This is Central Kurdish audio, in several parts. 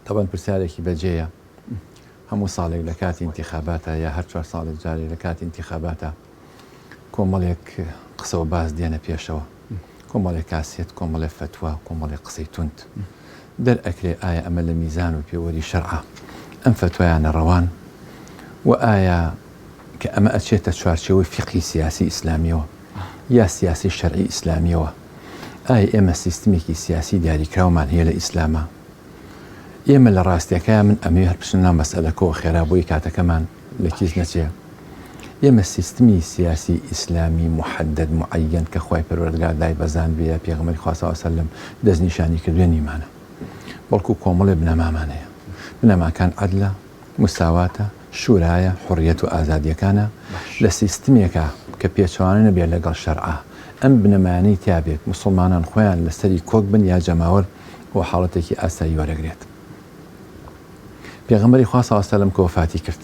طبعا پرسیارێکی بەجێیە هەموو ساڵێک لە کاتی انتخاباتە یا هەر 4 ساڵێک جارێ لە کاتی انتخاباتە کۆمەڵێک قسە و باز دێنە پێشەوە کۆمەڵێک کاسێت کۆمەڵێک فتووە کۆمەڵێک قسەی توند دەرئەکرێ ئایا ئەمە لە میزان و پێوەری شەرعە ئەم فتوایانە ڕەوان و ئایا کە ئەمە ئەچێتە چوارچێوەی فقهی سیاسی ئیسلامیەوە یا سیاسی شەرعی ئیسلامیەوە ئایا ئێمە سیستمێکی سیاسی دیاریکراومان هەیە لە ئیسلامە ئێمە لە ڕاستیەکەیان من ئەمێ هەر پشتنا مەسئلەکەەوە خێرابووی کاتەکەمان لە کیس نەچێ ئێمە سیستمی سیاسی ئیسلامی محدد معەیەن کە خوای پەروەردگار دای بەزان بێ پێغەمبەری خوا صلی الله علیه و سلم دەستنیشانی کردووە نیمانە بەڵکو کۆمەڵێ بنەمامان هەیە بنەماکان عەدلە مساواتە شورایە حڕیەت و ئازادیەکانە لە سیستمێکە کە پێچوانە نەبێت لەگەڵ شەرعە ئەم بنەمانەی تیابێت موسڵمانان خۆیان لەسەری کۆک بن یا جەماوەر بۆ حاڵەتێکی ئاسایی وەرەگرێت پێغەمبەری خوا صلی الله علیه و سلم کە وەفاتی کرد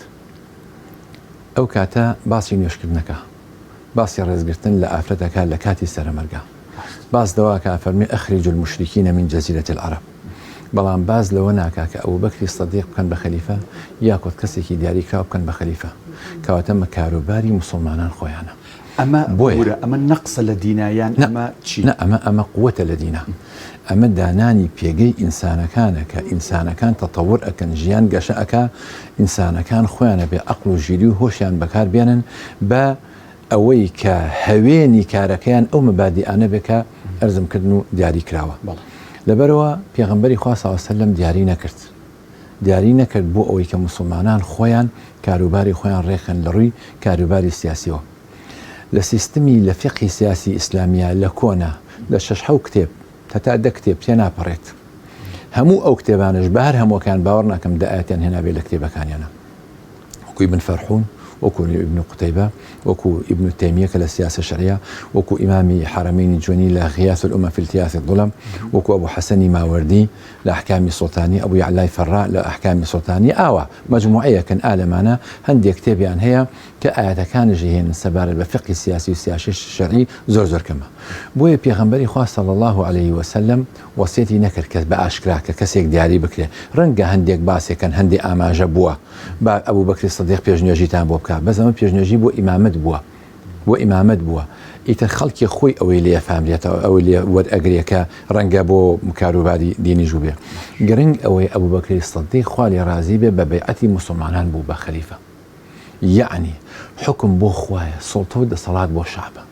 ئەو کاتە باسی نوێشکردنەکە باسی ڕێزگرتن لە ئافرەتەکە لە کاتی سەرمەرگە باس دەواکە فەرمی ئەخرج المشرکین من جەزیرة العرب بەڵام باز لەوە ناکا کە ئەبوبەکری سەدیق بکەن بە خەلیفە یا کۆت کەسێکی دیاریکراو بکەن بە خەلیفە کەواتە کاروباری موسڵمانان خۆیانە ئەمە بۆیە ئەمە نەقسە لە دینایان ئەمە چی؟ ئەمە قووەتە لە دینە ئەمە دانانی پێگەی ئینسانەکانە کە ئینسانەکان تەتەور ئەکەن ژیان گەشە ئەکا ئینسانەکان خۆیانە بێ عەقڵ و ژیری و هۆشیان بەکار بێنن بە ئەوەی کە هەوێنی کارەکەیان ئەو مەبادیئانە بێ کە ئەرزمکردن و دیاری کراوە لەبەرەوە پێغەمبەری خوا صلی الله علیه و سلم دیاری نەکرد بۆ ئەوەی کە موسڵمانان خۆیان کاروباری خۆیان ڕێخن لە ڕووی کاروباری سیاسیەوە لە سیستمی لە فقهی سیاسی ئیسلامیە لە کۆنا لە 6 کتێب تا 10 کتێب تێ ناپەڕێت هەموو ئەو کتێبانش بە هەر هەمووەکان باوەڕ ناکەم دەئایەتیان هێنابێ لە کتێبەکانیانە وەکو ابن فەرحون وەکو ابن قوتەیبە وەکو ابن تەیمیە کە لە سیاسە شەرعیە وەکو ئیمامی حرەمەینی جوێنی لە غیاث الأمة في التياث الظلم وەکو ئەبوو حەسەنی ماوەردی لە ئەحکامی سوڵتانی ئەبوو یەعلای فەڕا لە ئەحکامی سوڵتانی ئاوا مەجموعەیەکن ئالەمانە هەندێک کتێبیان هەیە کە ئاەتەکانیشی هێنن سەبارەت بە فقهی سیاسی و سیاسی شەرعی زۆر کەمە بۆیە پێغەمبەری خوا صلی الله علیه و سلم وەسیەتی نەکرد کە بە ئاشکرا کە کەسێک دیاری بکرێ ڕەنگە هەندێک باسێکن هەندێک ئاماژە بووە با ئەبوبەکری سەدیق پێشنوێژیتان بۆ بکات بەس ئەمە پێشنوێژی بۆ ئیمامەت بووە ئیتر خەڵکی خۆی ئەوەی لێ فامرێتەوە ئەوەی لێ وەرئەگرێکە ڕەنگە بۆ کاروباری دینی ژوو بێ گرنگ ئەوەی ئەبوبەکری سەدیق خوا لێ ڕازی بێ بە بەیعەتی موسڵمانان بوو بە خەلیفە یعنی حکم بۆ خوایە سڵتە و دەسەڵات بۆ شعبە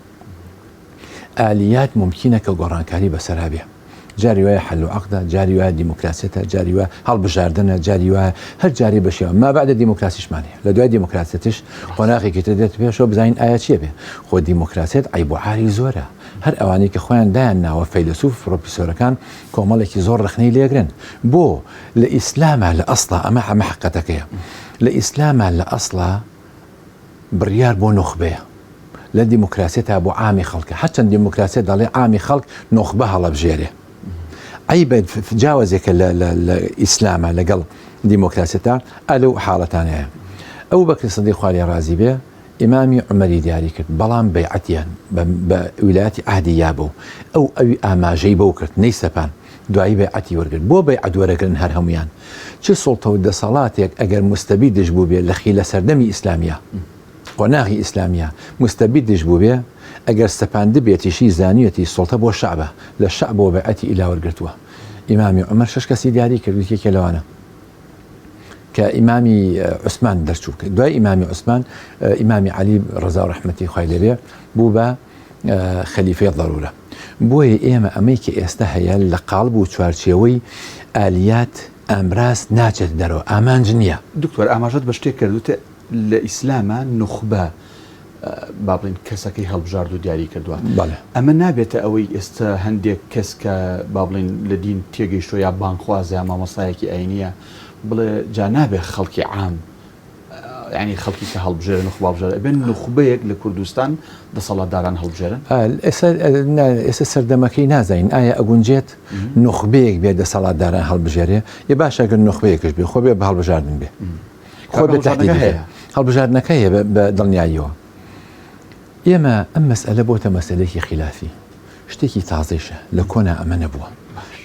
ئالیات ممکنە کە گۆڕانکاری بەسەرا بێ جاری وایە حەل و عەقدە جاری وایە دیموکراسیەتە جاری وایە هەڵبژاردنە جاری وایە هەر جاری بەشێوە ما بعد دیموکراسیشمان هەیە لە دوای دیموکراسیەتش قۆناغێکی تر دێت پێشەوە بزانین ئایا چیە بێ خۆ دیموکراسیەت عیب و عاری زۆرە هەر ئەوانەی کە خۆیان دایان ناوە فەیلسوف پرۆفیسۆرەکان کۆمەڵێکی زۆر ڕخنەی لێگرن بۆ لە ئیسلامە لە ئەسڵا ئەمە حەقەتەکەیە لە ئیسلامە لە ئەسڵا بڕیار بۆ نوخبەیە لە دیموکراسیەتە بۆ عامی خەڵکە هەرچەند دیموکراسیەت دەڵێ عامی خەڵک نوخبە هەڵەبژێرێ عیبە جیاوازێکە لە ئیسلامە لەگەڵ دیموکراسیەتە ئەلەو حاڵەتانەیە ئەبوبەکر سەدیق خوا لێ ڕازی بێ ئیمامی عومەری دیاری کرد بەڵام بەیعەتیان بە ویلایەتی عەهدیە بوو ئەوی ئاماژەی بەو کرد نەی سەپان دوایی بەیعەتی وەرگرت بۆ بەیعەت وەرەگرن هەر هەمویان چ سوڵتە و دەسەڵاتێک ئەگەر مستەبیدش بوو بێ لە خیلە سەردەمی ئیسلامیە قۆناغی ئیسلامیە مستەبیدش بوو بێ ئەگەر سەپاند بێتیشی زانیەتی سوڵتە بۆ شعبە لە شعبەوە بەیعەتی ئیلا وەرگرتووە ئیمامی عومەر 6 کەسی دیاری کرد یەکێکە لەوانە کە ئیمامی عوسمان دەرچوو کرد دوای ئیمامی عوسمان ئیمامی عەلی ڕەزا و ڕەحمەتی خوای لێبێ بوو بە خەلیفەی ضەرورە بۆیە ئێمە ئەمەی کە ئێستا هەیە لە قاڵب و چوارچێوەی ئالیات ئامراز ناچێت دەرەوە ئامانج نییە دکتۆر ئاماژەت بە شتێک کردوتە لە ئیسلامە نوخبە با بڵین کەسەکەی هەڵبژارد و دیاری کردووە ئەمە نابێتە ئەوەی ئێستا هەندێک کەس کە با بڵین لە دین تێگەیشتۆ یا بانخوازە یا مامۆستایەکی ئاینیە بڵێ جا نابێ خەڵکی عام ینی خەڵکی کە هەڵبژێرن و خوابژێرە بێن نوخبەیەک لە کوردستان دەسەڵاتداران هەڵبژێرن ئێستا سەردەمەکەی نازانین ئایا ئەگونجێت نوخبەیەک بێ دەسەڵاتداران هەڵبژێرێ یە باشەگەر نوخبەیەکش بێ خۆ بێ بە هەڵبژاردن بێ خۆ بێ تەحدید هەیە هەڵبژاردنەکە هەیە بە دڵنیاییەوە ئێمە ئەم مەسئلە بۆتە مەسئلەیەکی خلافی شتێکی تازەیشە لە کۆنا ئەمە نەبووە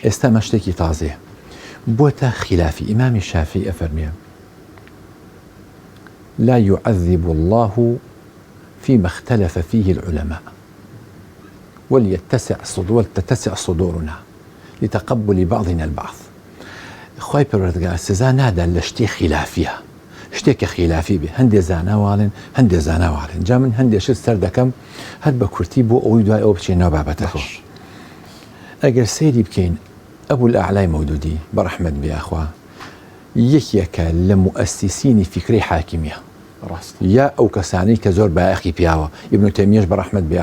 ئێستا مە شتێکی تازەیە بوتا خلافي إمام الشافعي أفرمي لا يعذب الله فيما اختلف فيه العلماء ولتتسع صدورنا لتقبل بعضنا البعض. خوي پروردگار سزا نادا لشتي خلافيها شتێکە خلافی بێ هەندێ زاناواڵن هەندێ زاناواڵن جا من هەندێشت سەر دەکەم هەر بە کورتی بۆ ئەوەی دوای ئەو بچێنەوە بابەتەخۆ. ئەگەر سەیری بکەین ئەبول ئەعلای مەودودی بەڕەحمەت بێ یەکێکە لە مؤسسینی فکری حاکمیە یا ئەو کەسانی کە زۆر بایەخی پیاوە ئیبن تەیمیەش بەڕەحمەت بێ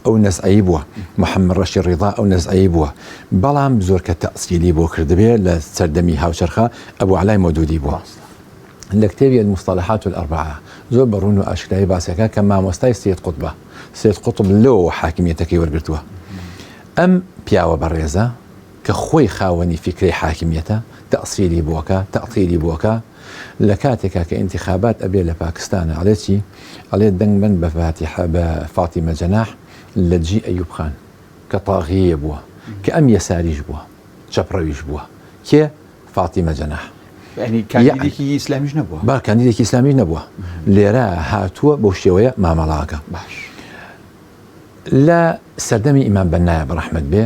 ئەو نەزعەیی بووە محەممەد ڕەشی ڕیضا ئەو نەزعەیی بووە بەڵام زۆر کە تەئسیلی بۆ کردبێ لە سەردەمی هاوچەرخە ئەبوو ئەعلای مەودودی بووە. لە کتێبی المصطلحات الأربعة زۆر بەڕوون و ئاشکرایی باسەکە کە مامۆستای سید قوتب لەوە حاکمیەتەکەی وەرگرتووە. ئەم پیاوە بەڕێزە کە خۆی خاوەنی فکری حاکمیەتە تەئسیلی بووەکە تەعتیلی بووەکە لە کاتێکا کە انتخابات ئەبێ لە پاکستانە ئەڵێ چی؟ ئەڵێ دەنگ من بە فاتیمە جەناح لە جی ئەیوب خان کە تاغیە بووە کە ئەم یەساریش بووە چەپڕەویش بووە کێ فاتیمە جەناح کاندیدێکی ئیسلامیش نەبووە با کاندیدێکی ئیسلامیش نەبووە لێرە هاتووە بەو شێوەیە مامەڵاکە باش لە سەردەمی ئیمام بەنایە بەڕەحمەت بێ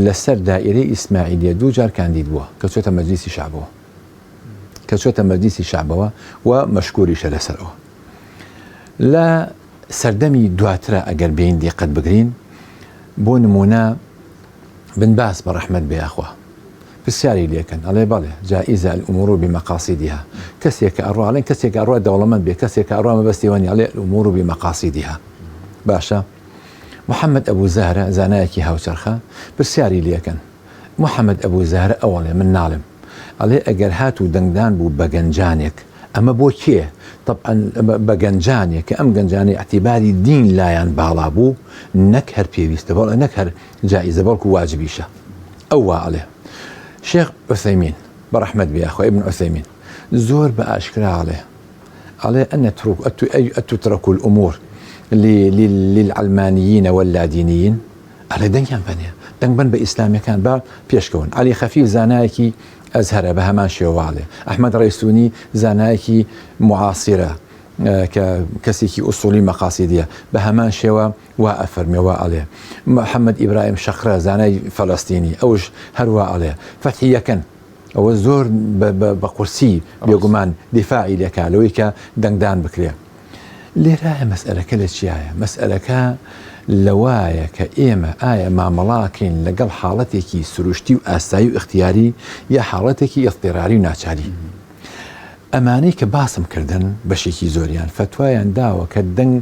لەسەر دائیرەی ئیسماعیلیە دوو جار کاندید بووە کە چۆتە مەجلیسی شعبەوە و مەشکوریشە لەسەرەوە. لە سەردەمی دواترە ئەگەر بین دیقەت بگرین بۆ نمونە بن باس بەڕەحمەت بێ پرسیاری لێکن ئەڵێ بەڵێ جائزە الأمور بمقاصدها کەسێکە ئەڕواڵێن کەسێکە ئەڕوا دەوڵەمەند بێ کەسێکە ئەڕوا مەبەستیوانی ئەڵێ الأمور بمقاصدها. باشە محەممەد ئەبوو زەهرە زانایەکی هاوچەرخە پرسیاری لێکن محەممەد ئەبوو زەهرە ئەوڵێ من ناڵێم ئەڵێ ئەگەر هات و دەنگدان بوو بە گەنجانێک ئەمە بۆ کێ؟ طبعا بە گەنجانێک کە ئەم گەنجانی اعتیباری دین لایەن باڵا بوو نەک هەر پێویستە بەڵ نەک هەر جائزە بەڵکو واجبیشە. ئەو وا ئەڵێ شيخ عثيمين برحمة بياخو ابن عثيمين زور بأشكرا عليه أن تتركوا الأمور للعلمانيين واللادينيين على دنيا بنيا دنبن بإسلام كان با بيشكون علي خفيف زانايكي أزهر بهمان شوالي أحمد ريسوني زانايكي معاصرة كسيكي أصولي مقاصدية بهمان شوا وأفرمي وعليه محمد إبراهيم شخرة زاني فلسطيني أوش هروا عليه فتحية كان أو زور بقرسي بيقومان دفاعي لك لويك دندان بكريا لراه مسألة كل شيء مسألة لوايا كإيمة آية مع ملاكين لقل حالتك سروشتي وآساي واختياري يا حالتك اضطراري وناتشالي ئەمانەی کە باسم کردن بەشێکی زۆریان فتوایان داوە کە دەنگ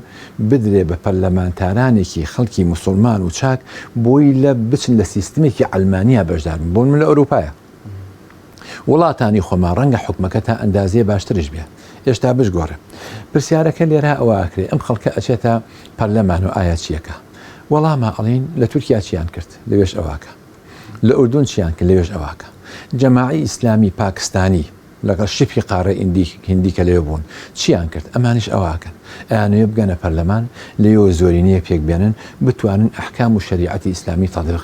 بدرێ بە پەرلەمانتارانێکی خەڵکی موسڵمان و چاک بۆی لە بچن لە سیستمێکی ئەلمانیا بەشدار بن بۆن من لە ئەوروپایە وڵاتانی خۆمان ڕەنگە حکومەکە تا ئەندازێ باشترش بێ هێشتا بشگۆڕێ پرسیارەکە لێرە ئەوەکرێ ئەم خەڵکە ئەچێتە پەرلەمان و ئایا چیەکە وەڵامە ئەڵین لە تورکیا چیان کرد لەوێش ئەواکە لە ئوردون چیان کرد لەوێش ئەواکە جەماعی ئیسلامی پاکستانی لەگەڵ شپی قارە هندی کە لێ بوون چیان کرد ئەمانش ئەواکەن ئەیانوێ بگەنە پەرلەمان لێەوە زۆرینەیە پێک بێنن بتوانن ئەحکام و شریعەتی ئیسلامی تەطبیق